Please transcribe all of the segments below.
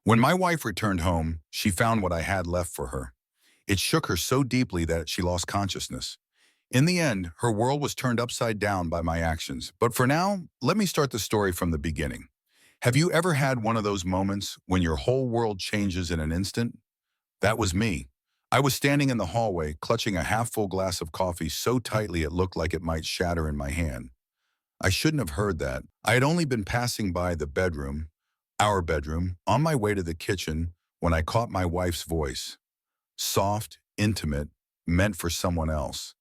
When my wife returned home, she found what I had left for her. It shook her so deeply that she lost consciousness. In the end, her world was turned upside down by my actions. But for now, let me start the story from the beginning. Have you ever had one of those moments when your whole world changes in an instant? That was me. I was standing in the hallway, clutching a half-full glass of coffee so tightly it looked like it might shatter in my hand. I shouldn't have heard that. I had only been passing by the bedroom, our bedroom, on my way to the kitchen when I caught my wife's voice. Soft, intimate, meant for someone else.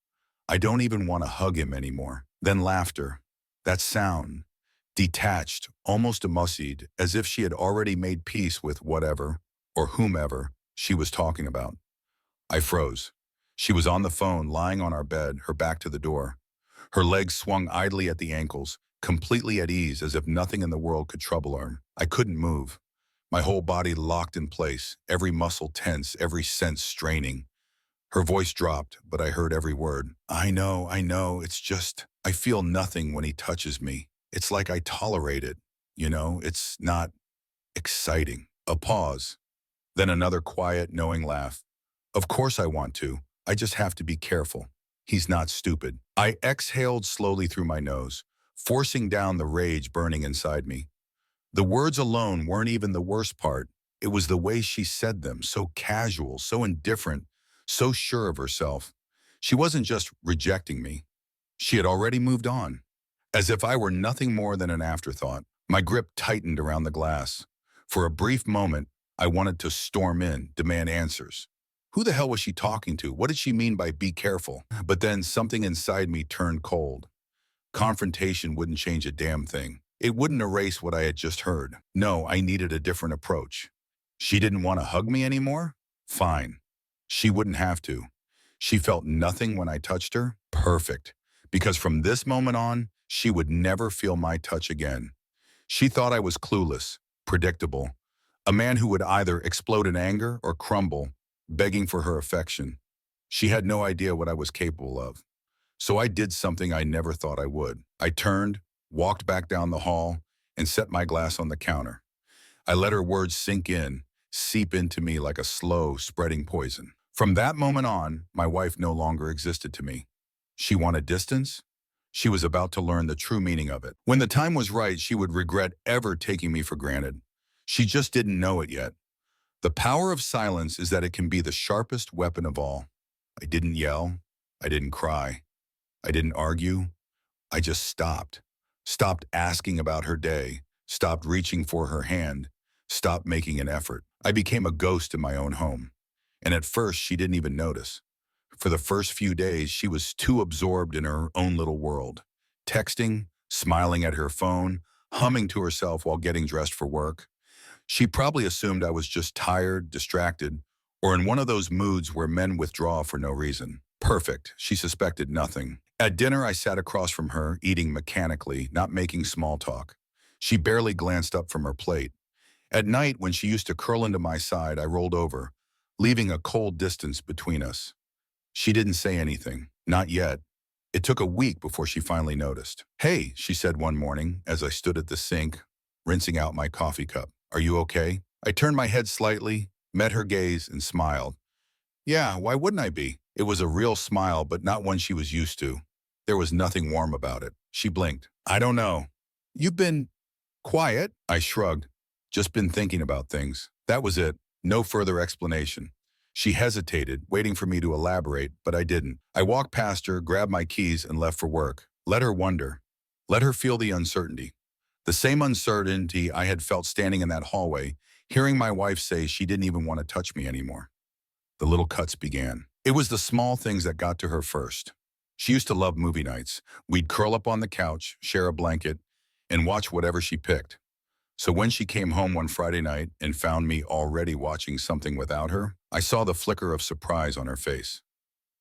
I don't even want to hug him anymore. Then laughter. That sound. Detached, almost emulsified, as if she had already made peace with whatever, or whomever, she was talking about. I froze. She was on the phone, lying on our bed, her back to the door. Her legs swung idly at the ankles, completely at ease as if nothing in the world could trouble her. I couldn't move. My whole body locked in place, every muscle tense, every sense straining. Her voice dropped, but I heard every word. I know, it's just, I feel nothing when he touches me. It's like I tolerate it. It's not exciting. A pause. Then another quiet, knowing laugh. Of course I want to. I just have to be careful. He's not stupid. I exhaled slowly through my nose, forcing down the rage burning inside me. The words alone weren't even the worst part. It was the way she said them, so casual, so indifferent, so sure of herself. She wasn't just rejecting me. She had already moved on. As if I were nothing more than an afterthought, my grip tightened around the glass. For a brief moment, I wanted to storm in, demand answers. Who the hell was she talking to? What did she mean by be careful? But then something inside me turned cold. Confrontation wouldn't change a damn thing. It wouldn't erase what I had just heard. No, I needed a different approach. She didn't want to hug me anymore? Fine. She wouldn't have to. She felt nothing when I touched her? Perfect. Because from this moment on, she would never feel my touch again. She thought I was clueless, predictable, a man who would either explode in anger or crumble, begging for her affection. She had no idea what I was capable of. So I did something I never thought I would. I turned, walked back down the hall, and set my glass on the counter. I let her words sink in, seep into me like a slow, spreading poison. From that moment on, my wife no longer existed to me. She wanted distance. She was about to learn the true meaning of it. When the time was right, she would regret ever taking me for granted. She just didn't know it yet. The power of silence is that it can be the sharpest weapon of all. I didn't yell. I didn't cry. I didn't argue. I just stopped. Stopped asking about her day. Stopped reaching for her hand. Stopped making an effort. I became a ghost in my own home. And at first, she didn't even notice. For the first few days, she was too absorbed in her own little world. Texting, smiling at her phone, humming to herself while getting dressed for work. She probably assumed I was just tired, distracted, or in one of those moods where men withdraw for no reason. Perfect. She suspected nothing. At dinner, I sat across from her, eating mechanically, not making small talk. She barely glanced up from her plate. At night, when she used to curl into my side, I rolled over, leaving a cold distance between us. She didn't say anything. Not yet. It took a week before she finally noticed. "Hey," she said one morning as I stood at the sink, rinsing out my coffee cup. "Are you okay?" I turned my head slightly, met her gaze, and smiled. Yeah, why wouldn't I be? It was a real smile, but not one she was used to. There was nothing warm about it. She blinked. "I don't know." "You've been quiet?" I shrugged. "Just been thinking about things." That was it. No further explanation. She hesitated, waiting for me to elaborate, but I didn't. I walked past her, grabbed my keys, and left for work. Let her wonder. Let her feel the uncertainty. The same uncertainty I had felt standing in that hallway, hearing my wife say she didn't even want to touch me anymore. The little cuts began. It was the small things that got to her first. She used to love movie nights. We'd curl up on the couch, share a blanket, and watch whatever she picked. So when she came home one Friday night and found me already watching something without her, I saw the flicker of surprise on her face.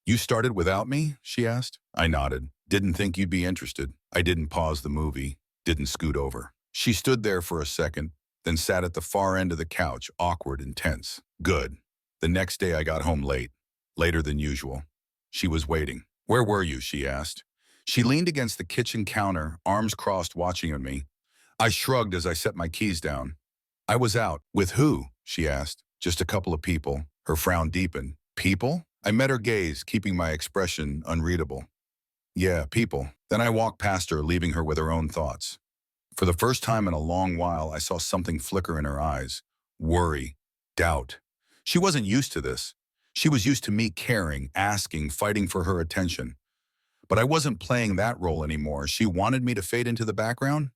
"You started without me?" she asked. I nodded. "Didn't think you'd be interested." I didn't pause the movie, didn't scoot over. She stood there for a second, then sat at the far end of the couch, awkward and tense. Good. The next day I got home late, later than usual. She was waiting. "Where were you?" she asked. She leaned against the kitchen counter, arms crossed, watching at me. I shrugged as I set my keys down. I was out. With who? She asked. Just a couple of people. Her frown deepened. People? I met her gaze, keeping my expression unreadable. Yeah, people. Then I walked past her, leaving her with her own thoughts. For the first time in a long while, I saw something flicker in her eyes. Worry. Doubt. She wasn't used to this. She was used to me caring, asking, fighting for her attention. But I wasn't playing that role anymore. She wanted me to fade into the background?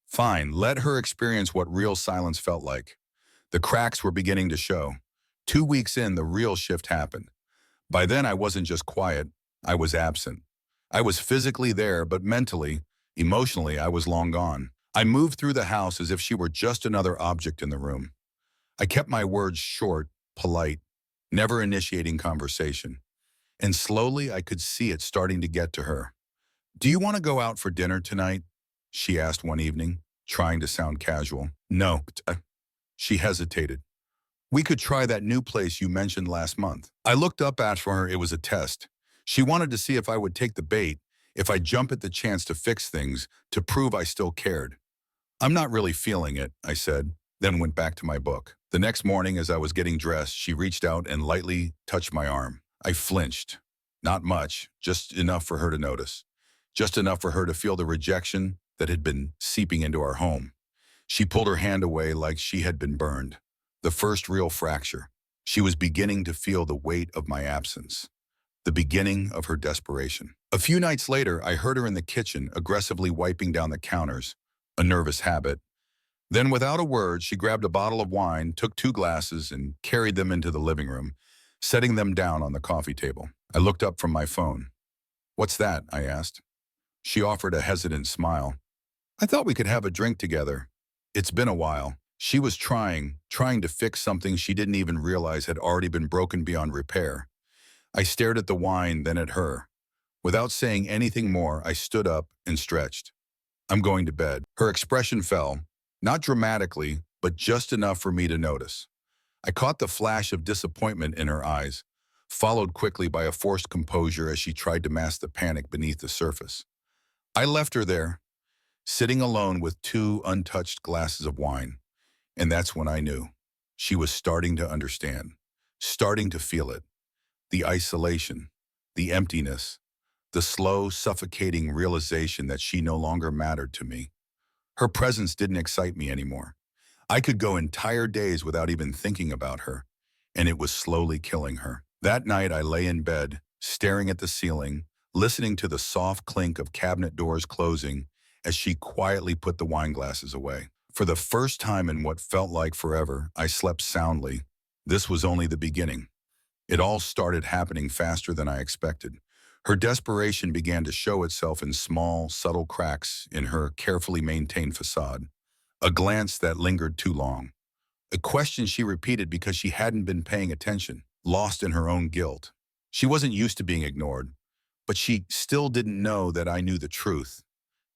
Fine, let her experience what real silence felt like. The cracks were beginning to show. 2 weeks in, the real shift happened. By then, I wasn't just quiet, I was absent. I was physically there, but mentally, emotionally, I was long gone. I moved through the house as if she were just another object in the room. I kept my words short, polite, never initiating conversation. And slowly, I could see it starting to get to her. Do you want to go out for dinner tonight? She asked one evening, trying to sound casual. No. She hesitated. We could try that new place you mentioned last month. I looked up at her. It was a test. She wanted to see if I would take the bait, if I'd jump at the chance to fix things, to prove I still cared. I'm not really feeling it, I said, then went back to my book. The next morning, as I was getting dressed, she reached out and lightly touched my arm. I flinched. Not much, just enough for her to notice. Just enough for her to feel the rejection that had been seeping into our home. She pulled her hand away like she had been burned. The first real fracture. She was beginning to feel the weight of my absence. The beginning of her desperation. A few nights later, I heard her in the kitchen, aggressively wiping down the counters, a nervous habit. Then, without a word, she grabbed a bottle of wine, took 2 glasses, and carried them into the living room, setting them down on the coffee table. I looked up from my phone. What's that? I asked. She offered a hesitant smile. I thought we could have a drink together. It's been a while. She was trying to fix something she didn't even realize had already been broken beyond repair. I stared at the wine, then at her. Without saying anything more, I stood up and stretched. I'm going to bed. Her expression fell, not dramatically, but just enough for me to notice. I caught the flash of disappointment in her eyes, followed quickly by a forced composure as she tried to mask the panic beneath the surface. I left her there, sitting alone with 2 untouched glasses of wine. And that's when I knew. She was starting to understand, starting to feel it. The isolation, the emptiness, the slow, suffocating realization that she no longer mattered to me. Her presence didn't excite me anymore. I could go entire days without even thinking about her, and it was slowly killing her. That night I lay in bed, staring at the ceiling, listening to the soft clink of cabinet doors closing as she quietly put the wine glasses away. For the first time in what felt like forever, I slept soundly. This was only the beginning. It all started happening faster than I expected. Her desperation began to show itself in small, subtle cracks in her carefully maintained facade. A glance that lingered too long. A question she repeated because she hadn't been paying attention, lost in her own guilt. She wasn't used to being ignored, but she still didn't know that I knew the truth.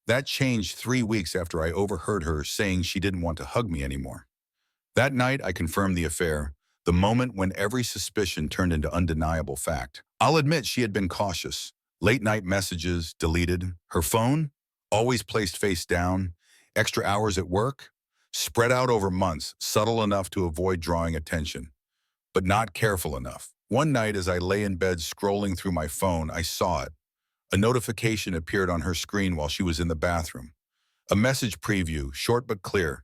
That changed 3 weeks after I overheard her saying she didn't want to hug me anymore. That night, I confirmed the affair, the moment when every suspicion turned into undeniable fact. I'll admit she had been cautious. Late-night messages deleted. Her phone, always placed face down. Extra hours at work, spread out over months, subtle enough to avoid drawing attention, but not careful enough. One night, as I lay in bed scrolling through my phone, I saw it. A notification appeared on her screen while she was in the bathroom. A message preview, short but clear.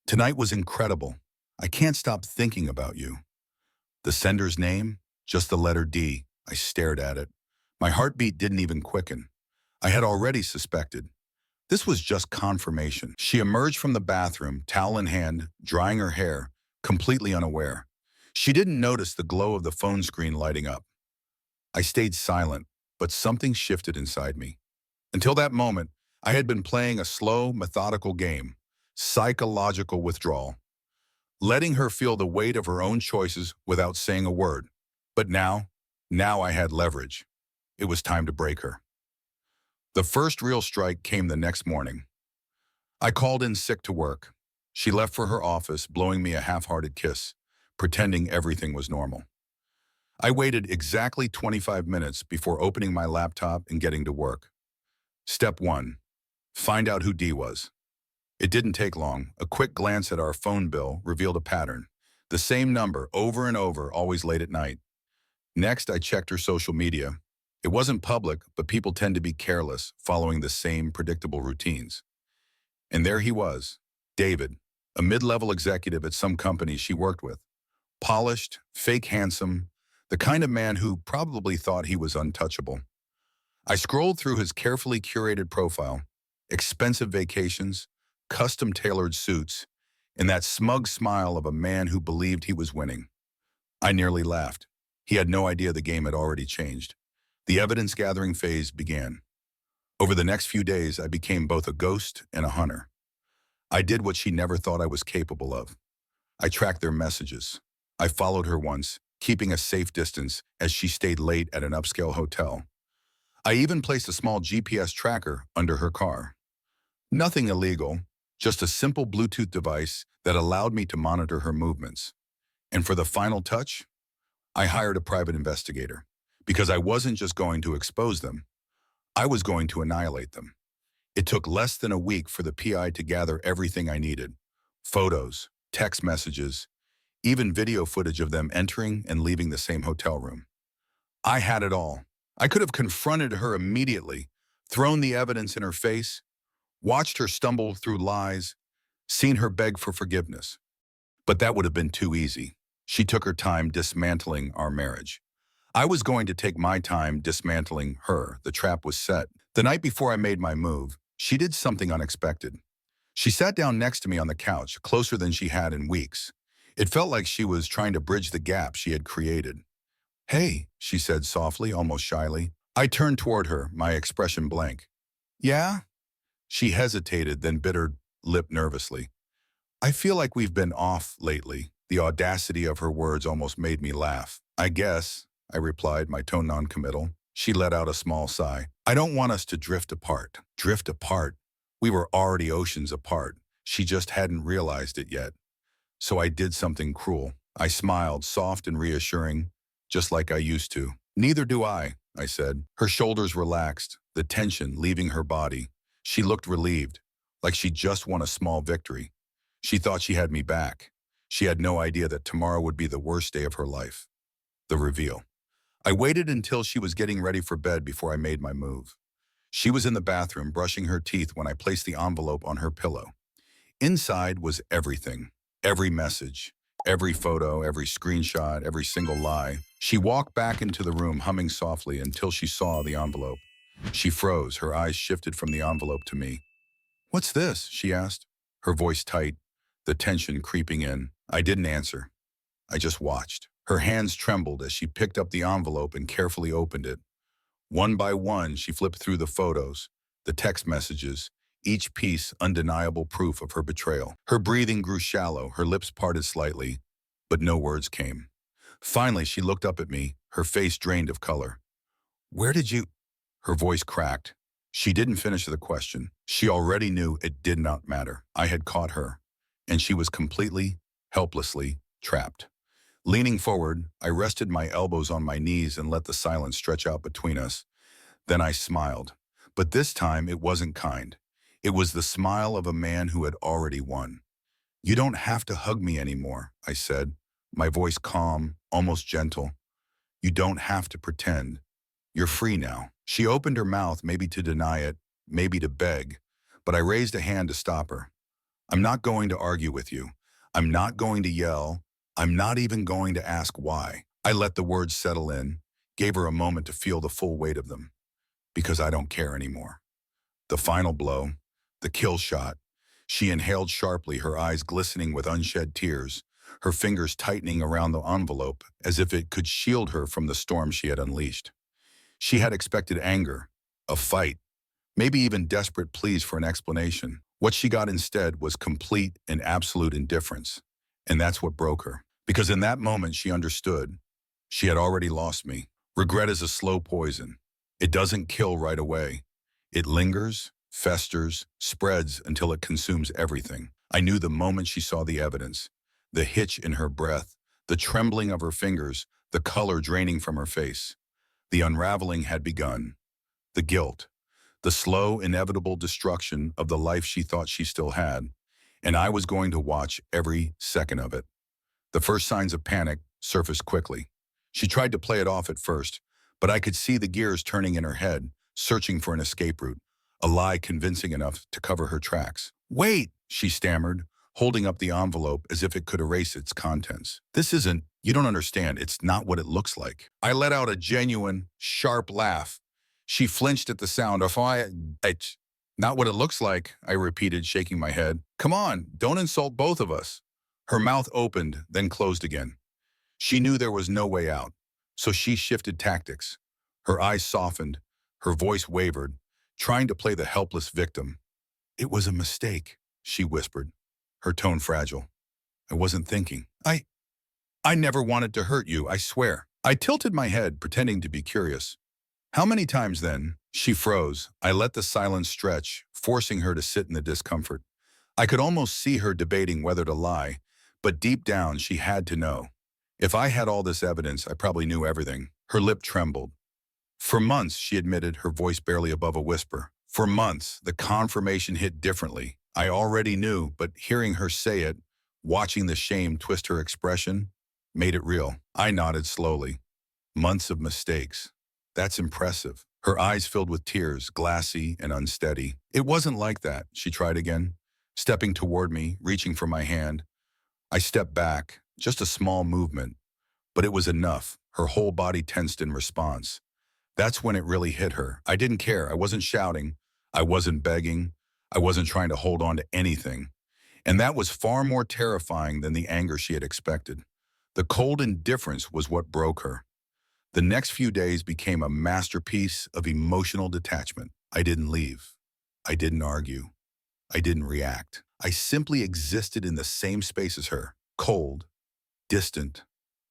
Tonight was incredible. I can't stop thinking about you. The sender's name? Just the letter D. I stared at it. My heartbeat didn't even quicken. I had already suspected. This was just confirmation. She emerged from the bathroom, towel in hand, drying her hair, completely unaware. She didn't notice the glow of the phone screen lighting up. I stayed silent, but something shifted inside me. Until that moment, I had been playing a slow, methodical game, psychological withdrawal, letting her feel the weight of her own choices without saying a word. But now I had leverage. It was time to break her. The first real strike came the next morning. I called in sick to work. She left for her office, blowing me a half-hearted kiss, pretending everything was normal. I waited exactly 25 minutes before opening my laptop and getting to work. Step 1. Find out who D was. It didn't take long. A quick glance at our phone bill revealed a pattern. The same number, over and over, always late at night. Next, I checked her social media. It wasn't public, but people tend to be careless, following the same predictable routines. And there he was, David, a mid-level executive at some company she worked with. Polished, fake handsome, the kind of man who probably thought he was untouchable. I scrolled through his carefully curated profile, expensive vacations, custom-tailored suits, and that smug smile of a man who believed he was winning. I nearly laughed. He had no idea the game had already changed. The evidence-gathering phase began. Over the next few days, I became both a ghost and a hunter. I did what she never thought I was capable of. I tracked their messages. I followed her once, keeping a safe distance as she stayed late at an upscale hotel. I even placed a small GPS tracker under her car. Nothing illegal, just a simple Bluetooth device that allowed me to monitor her movements. And for the final touch, I hired a private investigator, because I wasn't just going to expose them, I was going to annihilate them. It took less than a week for the PI to gather everything I needed. Photos, text messages, even video footage of them entering and leaving the same hotel room. I had it all. I could have confronted her immediately, thrown the evidence in her face, watched her stumble through lies, seen her beg for forgiveness. But that would have been too easy. She took her time dismantling our marriage. I was going to take my time dismantling her. The trap was set. The night before I made my move, she did something unexpected. She sat down next to me on the couch, closer than she had in weeks. It felt like she was trying to bridge the gap she had created. "Hey," she said softly, almost shyly. I turned toward her, my expression blank. "Yeah?" She hesitated, then bit her lip nervously. "I feel like we've been off lately." The audacity of her words almost made me laugh. "I guess," I replied, my tone non-committal. She let out a small sigh. "I don't want us to drift apart." Drift apart? We were already oceans apart. She just hadn't realized it yet. So I did something cruel. I smiled, soft and reassuring, just like I used to. "Neither do I said. Her shoulders relaxed, the tension leaving her body. She looked relieved, like she just won a small victory. She thought she had me back. She had no idea that tomorrow would be the worst day of her life. The reveal. I waited until she was getting ready for bed before I made my move. She was in the bathroom brushing her teeth when I placed the envelope on her pillow. Inside was everything. Every message, every photo, every screenshot, every single lie. She walked back into the room humming softly until she saw the envelope. She froze, her eyes shifted from the envelope to me. "What's this?" she asked, her voice tight, the tension creeping in. I didn't answer. I just watched. Her hands trembled as she picked up the envelope and carefully opened it. One by one, she flipped through the photos, the text messages, each piece undeniable proof of her betrayal. Her breathing grew shallow, her lips parted slightly, but no words came. Finally, she looked up at me, her face drained of color. "Where did you—" Her voice cracked. She didn't finish the question. She already knew it did not matter. I had caught her, and she was completely, helplessly trapped. Leaning forward, I rested my elbows on my knees and let the silence stretch out between us. Then I smiled. But this time it wasn't kind. It was the smile of a man who had already won. "You don't have to hug me anymore," I said, my voice calm, almost gentle. "You don't have to pretend. You're free now." She opened her mouth, maybe to deny it, maybe to beg, but I raised a hand to stop her. "I'm not going to argue with you. I'm not going to yell. I'm not even going to ask why." I let the words settle in, gave her a moment to feel the full weight of them. "Because I don't care anymore." The final blow, the kill shot. She inhaled sharply, her eyes glistening with unshed tears, her fingers tightening around the envelope as if it could shield her from the storm she had unleashed. She had expected anger, a fight, maybe even desperate pleas for an explanation. What she got instead was complete and absolute indifference. And that's what broke her. Because in that moment she understood. She had already lost me. Regret is a slow poison. It doesn't kill right away. It lingers, festers, spreads until it consumes everything. I knew the moment she saw the evidence. The hitch in her breath, the trembling of her fingers, the color draining from her face. The unraveling had begun. The guilt. the slow, inevitable destruction of the life she thought she still had, and I was going to watch every second of it. The first signs of panic surfaced quickly. She tried to play it off at first, but I could see the gears turning in her head, searching for an escape route, a lie convincing enough to cover her tracks. "Wait," she stammered, holding up the envelope as if it could erase its contents. "This isn't, you don't understand, it's not what it looks like." I let out a genuine, sharp laugh. She flinched at the sound of it's not what it looks like, I repeated, shaking my head. "Come on, don't insult both of us." Her mouth opened, then closed again. She knew there was no way out, so she shifted tactics. Her eyes softened, her voice wavered, trying to play the helpless victim. "It was a mistake," she whispered, her tone fragile. "I wasn't thinking. I never wanted to hurt you, I swear." I tilted my head, pretending to be curious. "How many times then?" She froze. I let the silence stretch, forcing her to sit in the discomfort. I could almost see her debating whether to lie, but deep down she had to know. If I had all this evidence, I probably knew everything. Her lip trembled. "For months," she admitted, her voice barely above a whisper. "For months, the confirmation hit differently. I already knew, but hearing her say it, watching the shame twist her expression, made it real." I nodded slowly. "Months of mistakes. That's impressive." Her eyes filled with tears, glassy and unsteady. "It wasn't like that," she tried again, stepping toward me, reaching for my hand. I stepped back, just a small movement, but it was enough. Her whole body tensed in response. That's when it really hit her. I didn't care. I wasn't shouting. I wasn't begging. I wasn't trying to hold on to anything. And that was far more terrifying than the anger she had expected. The cold indifference was what broke her. The next few days became a masterpiece of emotional detachment. I didn't leave. I didn't argue. I didn't react. I simply existed in the same space as her, cold, distant,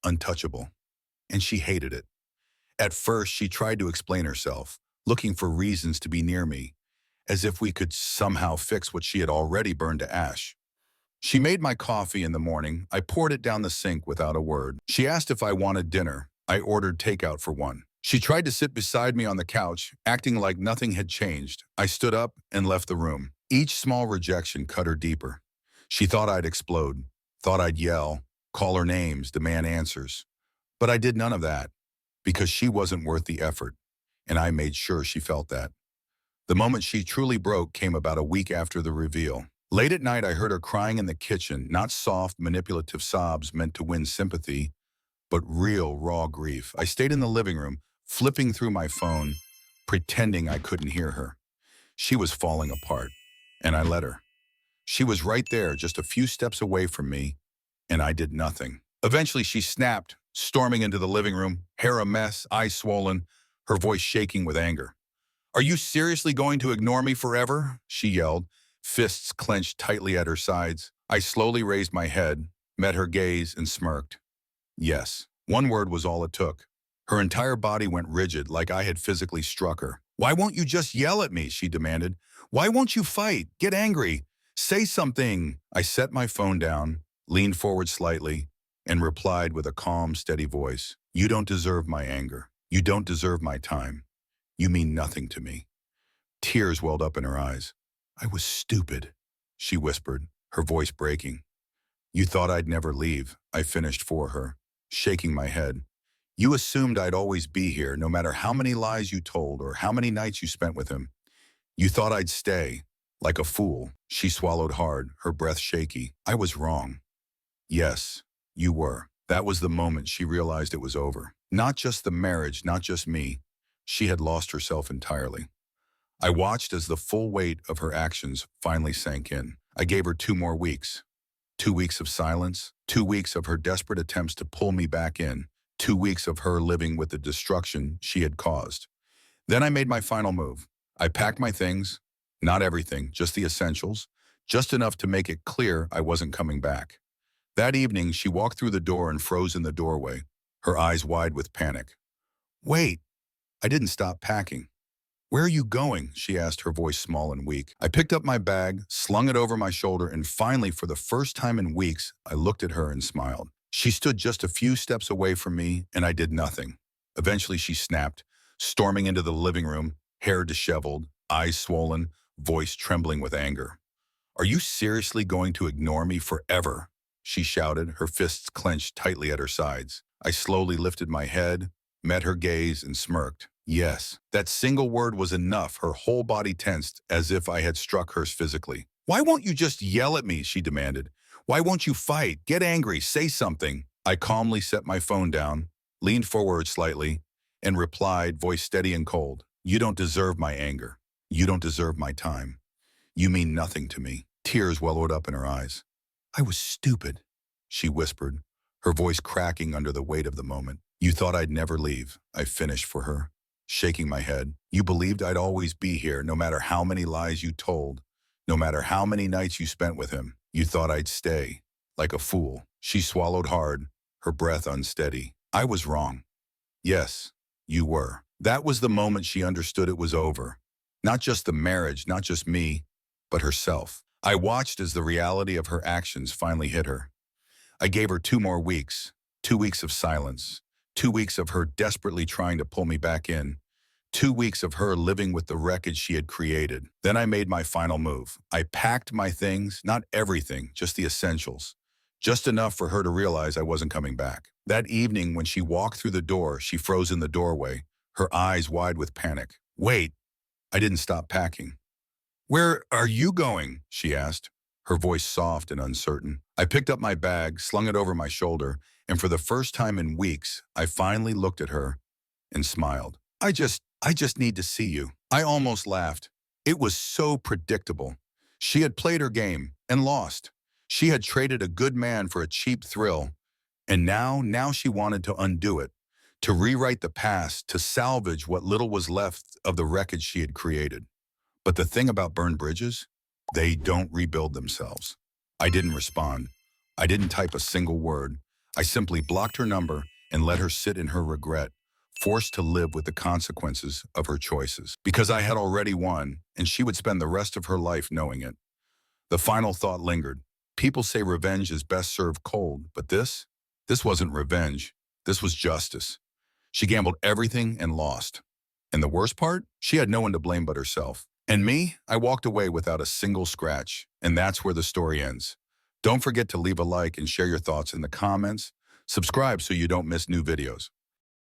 untouchable. And she hated it. At first, she tried to explain herself, looking for reasons to be near me, as if we could somehow fix what she had already burned to ash. She made my coffee in the morning. I poured it down the sink without a word. She asked if I wanted dinner. I ordered takeout for one. She tried to sit beside me on the couch, acting like nothing had changed. I stood up and left the room. Each small rejection cut her deeper. She thought I'd explode, thought I'd yell, call her names, demand answers. But I did none of that, because she wasn't worth the effort, and I made sure she felt that. The moment she truly broke came about a week after the reveal. Late at night, I heard her crying in the kitchen, not soft, manipulative sobs meant to win sympathy, but real, raw grief. I stayed in the living room, flipping through my phone, pretending I couldn't hear her. She was falling apart, and I let her. She was right there, just a few steps away from me, and I did nothing. Eventually, she snapped, storming into the living room, hair a mess, eyes swollen, her voice shaking with anger. "Are you seriously going to ignore me forever?" she yelled, fists clenched tightly at her sides. I slowly raised my head, met her gaze, and smirked. Yes, one word was all it took. Her entire body went rigid, like I had physically struck her. "Why won't you just yell at me?" she demanded. "Why won't you fight? Get angry. Say something." I set my phone down, leaned forward slightly, and replied with a calm, steady voice. "You don't deserve my anger. You don't deserve my time. You mean nothing to me." Tears welled up in her eyes. "I was stupid," she whispered, her voice breaking. "You thought I'd never leave," I finished for her, shaking my head. "You assumed I'd always be here, no matter how many lies you told or how many nights you spent with him. You thought I'd stay, like a fool." She swallowed hard, her breath shaky. "I was wrong." "Yes, you were." That was the moment she realized it was over. Not just the marriage, not just me. She had lost herself entirely. I watched as the full weight of her actions finally sank in. I gave her 2 more weeks. 2 weeks of silence, 2 weeks of her desperate attempts to pull me back in, 2 weeks of her living with the destruction she had caused. Then I made my final move. I packed my things, not everything, just the essentials, just enough to make it clear I wasn't coming back. That evening, she walked through the door and froze in the doorway, her eyes wide with panic. "Wait." I didn't stop packing. "Where are you going?" she asked, her voice small and weak. I picked up my bag, slung it over my shoulder, and finally, for the first time in weeks, I looked at her and smiled. She stood just a few steps away from me, and I did nothing. Eventually, she snapped, storming into the living room, hair disheveled, eyes swollen, voice trembling with anger. "Are you seriously going to ignore me forever?" she shouted, her fists clenched tightly at her sides. I slowly lifted my head, met her gaze, and smirked. Yes, that single word was enough. Her whole body tensed as if I had struck hers physically. "Why won't you just yell at me?" she demanded. "Why won't you fight? Get angry, say something." I calmly set my phone down, leaned forward slightly, and replied, voice steady and cold, "You don't deserve my anger. You don't deserve my time. You mean nothing to me." Tears wellowed up in her eyes. "I was stupid," she whispered, her voice cracking under the weight of the moment. "You thought I'd never leave," I finished for her, shaking my head. "You believed I'd always be here, no matter how many lies you told, no matter how many nights you spent with him. You thought I'd stay, like a fool." She swallowed hard, her breath unsteady. "I was wrong. Yes, you were." That was the moment she understood it was over. Not just the marriage, not just me, but herself. I watched as the reality of her actions finally hit her. I gave her 2 more weeks, 2 weeks of silence, 2 weeks of her desperately trying to pull me back in, 2 weeks of her living with the wreckage she had created. Then I made my final move. I packed my things, not everything, just the essentials, just enough for her to realize I wasn't coming back. That evening, when she walked through the door, she froze in the doorway, her eyes wide with panic. "Wait." I didn't stop packing. "Where are you going?" she asked, her voice soft and uncertain. I picked up my bag, slung it over my shoulder, and for the first time in weeks, I finally looked at her and smiled. I just need to see you." I almost laughed. It was so predictable. She had played her game and lost. She had traded a good man for a cheap thrill, and now she wanted to undo it, to rewrite the past, to salvage what little was left of the wreckage she had created. But the thing about burned bridges, they don't rebuild themselves. I didn't respond. I didn't type a single word. I simply blocked her number and let her sit in her regret, forced to live with the consequences of her choices. Because I had already won, and she would spend the rest of her life knowing it. The final thought lingered. People say revenge is best served cold, but this wasn't revenge. This was justice. She gambled everything and lost. And the worst part? She had no one to blame but herself. And me, I walked away without a single scratch. And that's where the story ends. Don't forget to leave a like and share your thoughts in the comments. Subscribe so you don't miss new videos.